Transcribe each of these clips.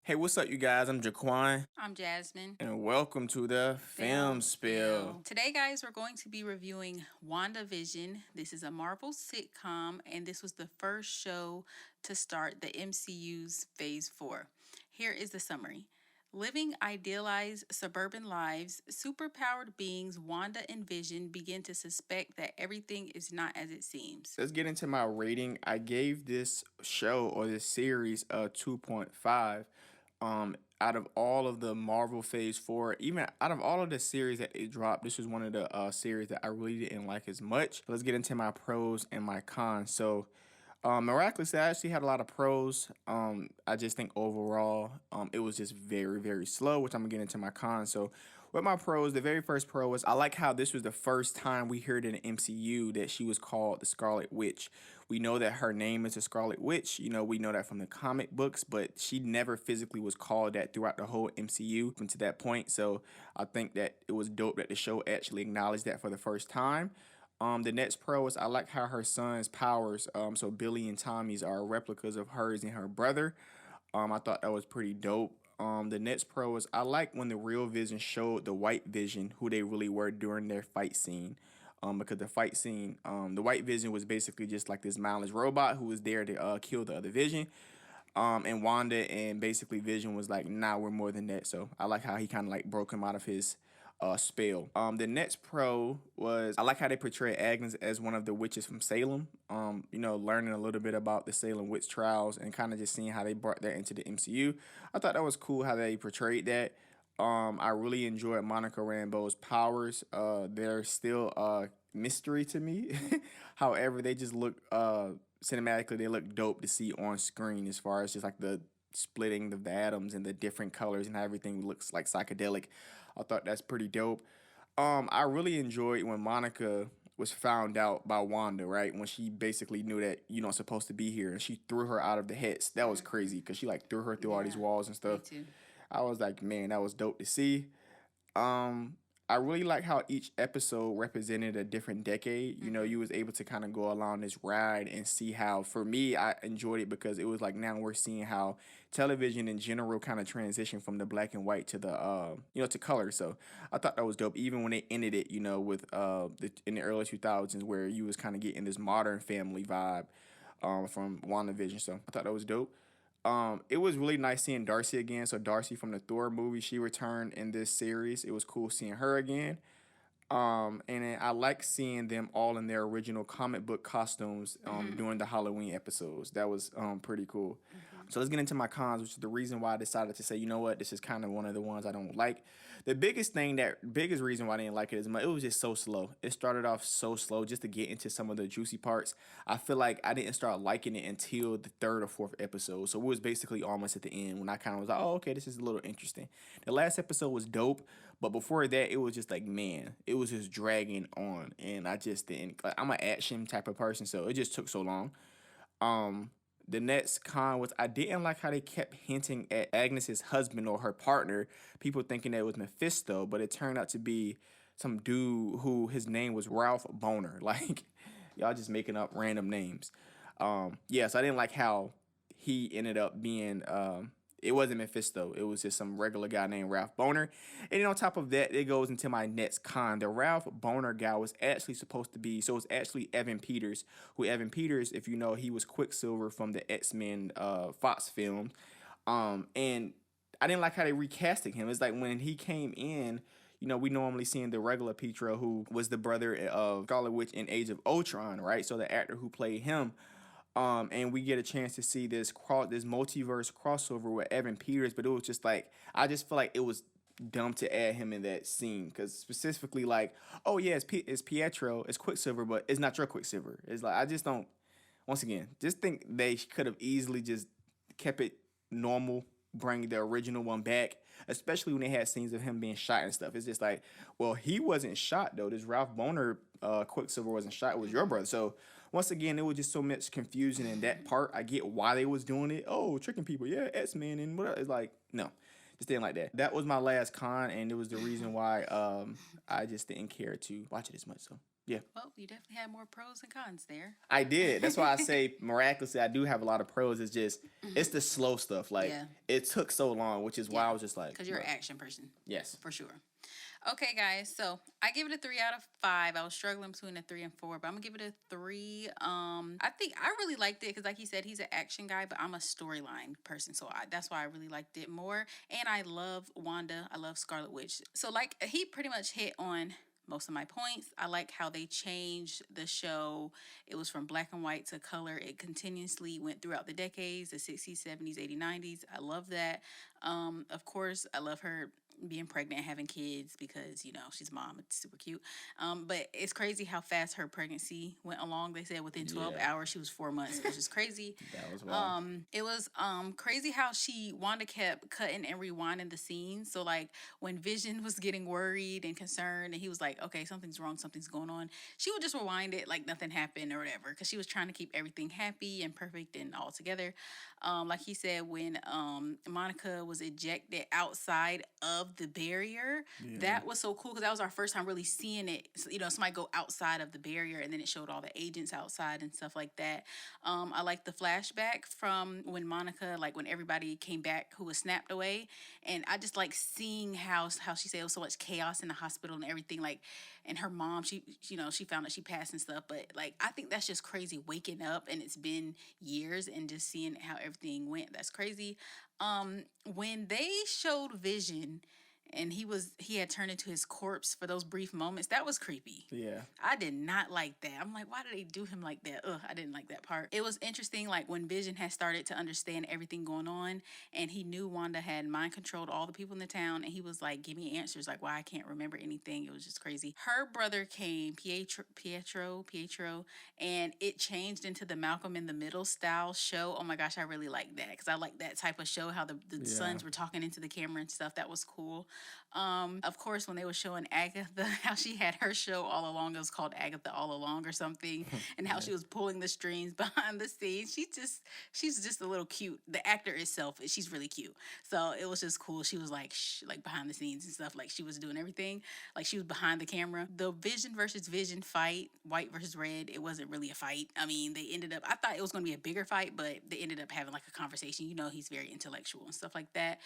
Hey, what's up, you guys? I'm Jaquan, I'm Jasmine. and welcome to the Film Spill. Today, guys, we're going to be reviewing WandaVision. This is a Marvel sitcom, and this was the first show to start the MCU's Phase 4. Here is the summary. Living idealized suburban lives, superpowered beings Wanda and Vision begin to suspect that everything is not as it seems. Let's get into my rating. I gave this show or this series a 2.5. Out of all of the Marvel Phase 4, even out of all of the series that it dropped, this was one of the series that I really didn't like as much. Let's get into my pros and my cons. So, miraculously, I actually had a lot of pros. I just think overall, it was just very, very slow, which I'm gonna get into my cons. So, with my pros, the very first pro was I like how this was the first time we heard in the MCU that she was called the Scarlet Witch. We know that her name is the Scarlet Witch. You know, we know that from the comic books, but she never physically was called that throughout the whole MCU up to that point. So, I think that it was dope that the show actually acknowledged that for the first time. The next pro is I like how her son's powers, so Billy and Tommy's are replicas of hers and her brother. I thought that was pretty dope. The next pro is I like when the real Vision showed the white Vision who they really were during their fight scene. Because the fight scene, the white Vision was basically just like this mindless robot who was there to kill the other Vision. And Wanda and basically Vision was like, nah, we're more than that. So I like how he kind of like broke him out of his spell. The next pro was I like how they portray Agnes as one of the witches from Salem. Learning a little bit about the Salem witch trials and kind of just seeing how they brought that into the MCU. I thought that was cool how they portrayed that. I really enjoyed Monica Rambeau's powers. They're still a mystery to me. However, they just look cinematically they look dope to see on screen as far as just like the splitting of the atoms and the different colors and how everything looks like psychedelic. I thought that's pretty dope. I really enjoyed when Monica was found out by Wanda, right? When she basically knew that you're not supposed to be here and she threw her out of the heads. That was crazy because she like threw her through all these Yeah, walls and me stuff. too. I was like, man, that was dope to see. Um, I really like how each episode represented a different decade. You know, Mm-hmm. you was able to kind of go along this ride and see how, for me, I enjoyed it because it was like now we're seeing how television in general kind of transitioned from the black and white to the, to color. So I thought that was dope. Even when they ended it, with in the early 2000s where you was kind of getting this modern family vibe from WandaVision. So I thought that was dope. It was really nice seeing Darcy again. So Darcy from the Thor movie, she returned in this series. It was cool seeing her again. And then I like seeing them all in their original comic book costumes Mm-hmm. during the Halloween episodes. That was pretty cool. Mm-hmm. So let's get into my cons, which is the reason why I decided to say, you know what, this is kind of one of the ones I don't like. The biggest reason why I didn't like it is it was just so slow. It started off so slow just to get into some of the juicy parts. I feel like I didn't start liking it until the third or fourth episode. So it was basically almost at the end when I kind of was like, oh, okay, this is a little interesting. The last episode was dope, but before that, it was just like, man, it was just dragging on. And I just didn't, like, I'm an action type of person, so it just took so long. Um, the next con was I didn't like how they kept hinting at Agnes's husband or her partner, people thinking that it was Mephisto, but it turned out to be some dude who his name was Ralph Boner. Like, y'all just making up random names. So I didn't like how he ended up being it wasn't Mephisto. It was just some regular guy named Ralph Boner. And then on top of that, it goes into my next con. The Ralph Boner guy was actually supposed to be, so it's actually Evan Peters, who Evan Peters, if you know, he was Quicksilver from the X-Men Fox film. And I didn't like how they recasted him. It's like when he came in, we normally seeing the regular Pietro, who was the brother of Scarlet Witch in Age of Ultron, right? So the actor who played him, and we get a chance to see this multiverse crossover with Evan Peters, but it was just like I just feel like it was dumb to add him in that scene because specifically like, oh yeah, it's Pietro, it's Quicksilver, but it's not your Quicksilver. It's like I just don't. Once again, just think they could have easily just kept it normal, bring the original one back, especially when they had scenes of him being shot and stuff. It's just like, well, he wasn't shot though. This Ralph Boner Quicksilver wasn't shot. It was your Mm-hmm. brother. So once again, it was just so much confusion in that part. I get why they was doing it. Oh, tricking people. Yeah, X Men and what? It's like no. just didn't like that. That was my last con, and it was the reason why I just didn't care to watch it as much. So yeah. Well, you definitely had more pros and cons there. I did. That's why I say miraculously I do have a lot of pros. It's just it's the slow stuff. Like Yeah. it took so long, which is why Yeah. I was just like, Because you're an bro. action person. Yes. For sure. Okay, guys. So I give it a 3 out of 5. I was struggling between a 3 and 4, but I'm gonna give it a 3. I think I really liked it because, like he said, he's an action guy, but I'm a storyline person, so that's why I really liked it more. And I love Wanda. I love Scarlet Witch. So like he pretty much hit on most of my points. I like how they changed the show. It was from black and white to color. It continuously went throughout the decades, the 60s, 70s, 80s, 90s. I love that. Of course, I love her being pregnant, having kids because she's a mom. It's super cute. But it's crazy how fast her pregnancy went along. They said within 12 Yeah. hours she was 4 months, which is crazy. That was wild. It was crazy how Wanda kept cutting and rewinding the scenes. So like when Vision was getting worried and concerned and he was like, okay, something's wrong, something's going on, she would just rewind it like nothing happened or whatever, because she was trying to keep everything happy and perfect and all together. Like he said, when Monica was ejected outside of the barrier, Yeah. that was so cool because that was our first time really seeing it. Somebody go outside of the barrier, and then it showed all the agents outside and stuff like that. I like the flashback from when Monica, like when everybody came back who was snapped away, and I just like seeing how she said it was so much chaos in the hospital and everything. Like, and her mom, she found out she passed and stuff. But like, I think that's just crazy waking up and it's been years and just seeing how everything went. That's crazy. When they showed Vision and he had turned into his corpse for those brief moments, that was creepy. Yeah. I did not like that. I'm like, why did they do him like that? Ugh, I didn't like that part. It was interesting, like when Vision had started to understand everything going on, and he knew Wanda had mind controlled all the people in the town, and he was like, give me answers, like why I can't remember anything. It was just crazy. Her brother came, Pietro, and it changed into the Malcolm in the Middle style show. Oh my gosh, I really like that because I like that type of show, how the Yeah. sons were talking into the camera and stuff. That was cool. Of course, when they were showing Agatha, how she had her show all along, it was called Agatha All Along or something, and how Yeah. she was pulling the strings behind the scenes. She's just a little cute. The actor itself, she's really cute. So it was just cool. She was like, like behind the scenes and stuff. Like she was doing everything. Like she was behind the camera. The Vision versus Vision fight, white versus red, it wasn't really a fight. I mean, they ended up, I thought it was going to be a bigger fight, but they ended up having like a conversation. He's very intellectual and stuff like that.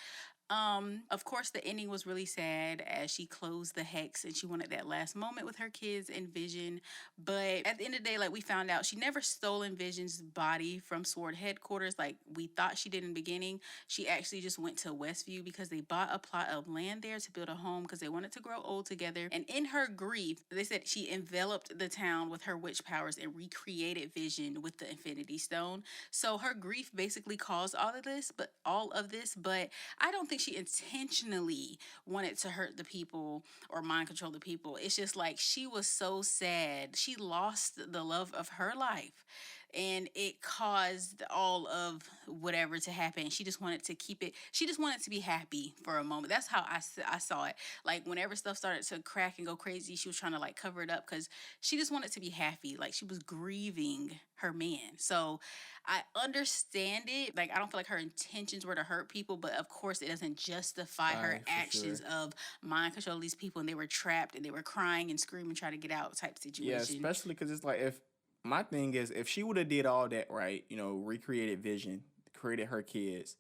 Of course, the ending was really sad as she closed the hex and she wanted that last moment with her kids and Vision. But at the end of the day, like we found out, she never stolen Vision's body from Sword headquarters like we thought she did in the beginning. She actually just went to Westview because they bought a plot of land there to build a home because they wanted to grow old together. And in her grief, they said she enveloped the town with her witch powers and recreated Vision with the Infinity Stone. So her grief basically caused all of this, but I don't think she intentionally wanted to hurt the people or mind control the people. It's just like she was so sad. She lost the love of her life, and it caused all of whatever to happen. She just wanted to keep it. She just wanted to be happy for a moment. That's how I saw it. Like whenever stuff started to crack and go crazy, she was trying to like cover it up because she just wanted to be happy. Like she was grieving her man. So I understand it. Like I don't feel like her intentions were to hurt people, but of course it doesn't justify her Right, for actions sure. of mind control these people, and they were trapped and they were crying and screaming trying to get out type Yeah, situation. especially because it's like if my thing is if she would have did all that right, recreated Vision, created her kids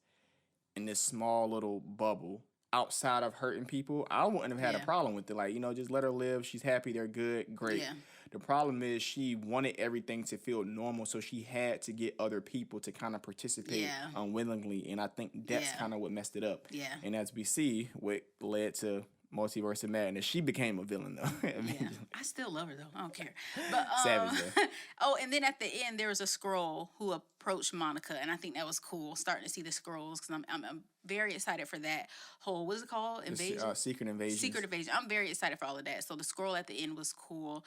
in this small little bubble outside of hurting people, I wouldn't have had a Yeah. problem with it. Like, just let her live. She's happy. They're good. Great. Yeah. The problem is she wanted everything to feel normal, so she had to get other people to kind of participate Yeah. unwillingly, and I think that's Yeah. kind of what messed it up. Yeah. And as we see, what led to Multiverse of Madness, she became a villain though. Yeah, Eventually. I still love her though. I don't care. But Savage though. oh, and then at the end there was a scroll who approached Monica, and I think that was cool. Starting to see the scrolls because I'm very excited for that whole what's it called, invasion. Secret Invasion. Secret Invasion. I'm very excited for all of that. So the scroll at the end was cool.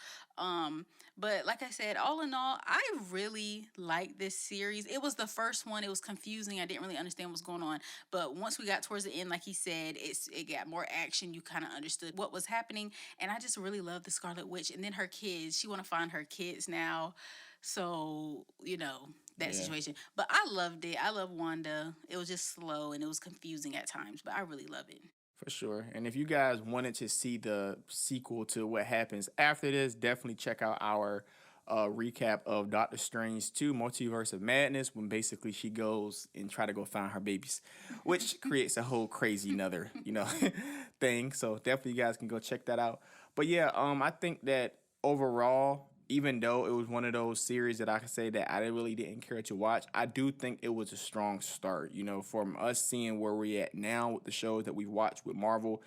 But like I said, all in all, I really liked this series. It was the first one. It was confusing. I didn't really understand what was going on. But once we got towards the end, like he said, it got more action. You kind of understood what was happening. And I just really love the Scarlet Witch. And then her kids. She want to find her kids now. So, that Yeah. situation. But I loved it. I love Wanda. It was just slow and it was confusing at times, but I really love it. For sure. And if you guys wanted to see the sequel to what happens after this, definitely check out our recap of Doctor Strange 2 Multiverse of Madness, when basically she goes and try to go find her babies, which creates a whole crazy another, thing. So definitely you guys can go check that out. But yeah, I think that overall, even though it was one of those series that I can say that I really didn't care to watch, I do think it was a strong start. From us seeing where we're at now with the shows that we've watched with Marvel,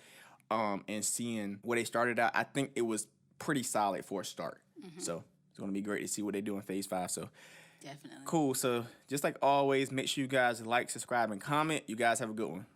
and seeing where they started out, I think it was pretty solid for a start. So it's gonna be great to see what they do in Phase 5. So Definitely. cool. So just like always, make sure you guys like, subscribe, and comment. You guys have a good one.